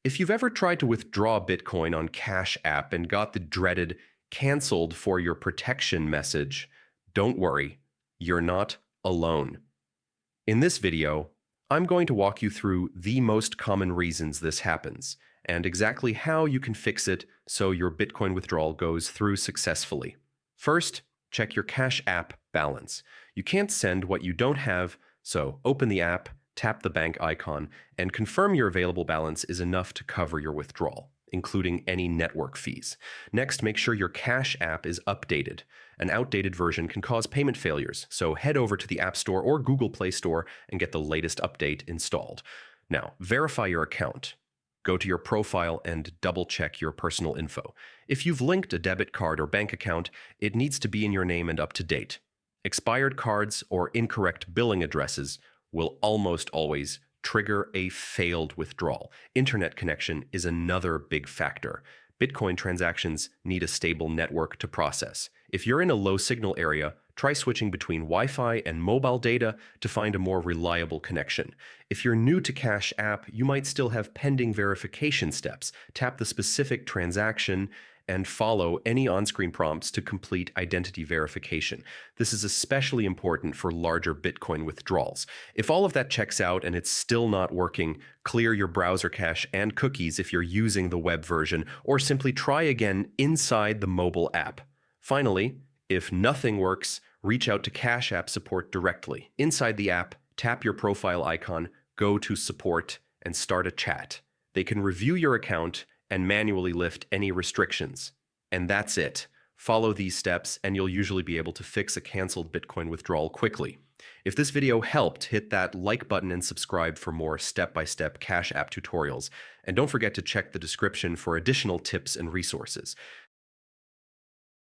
If you've ever tried to withdraw Bitcoin on Cash App and got the dreaded "canceled for your protection" message, don't worry, you're not alone. In this video, I'm going to walk you through the most common reasons this happens and exactly how you can fix it so your Bitcoin withdrawal goes through successfully. First, check your Cash App balance. You can't send what you don't have, so open the app, tap the bank icon, and confirm your available balance is enough to cover your withdrawal, including any network fees. Next, make sure your Cash App is updated. An outdated version can cause payment failures, so head over to the App Store or Google Play Store and get the latest update installed. Now, verify your account. Go to your profile and double-check your personal info. If you've linked a debit card or bank account, it needs to be in your name and up to date. Expired cards or incorrect billing addresses will almost always trigger a failed withdrawal. Internet connection is another big factor. Bitcoin transactions need a stable network to process. If you're in a low signal area, try switching between Wi-Fi and mobile data to find a more reliable connection. If you're new to Cash App, you might still have pending verification steps. Tap the specific transaction and follow any on-screen prompts to complete identity verification. This is especially important for larger Bitcoin withdrawals. If all of that checks out and it's still not working, clear your browser cache and cookies if you're using the web version, or simply try again inside the mobile app. Finally, if nothing works, reach out to Cash App support directly. Inside the app, tap your profile icon, go to support, and start a chat. They can review your account and manually lift any restrictions. And that's it. Follow these steps and you'll usually be able to fix a canceled Bitcoin withdrawal quickly. If this video helped, hit that like button and subscribe for more step-by-step Cash App tutorials. And don't forget to check the description for additional tips and resources.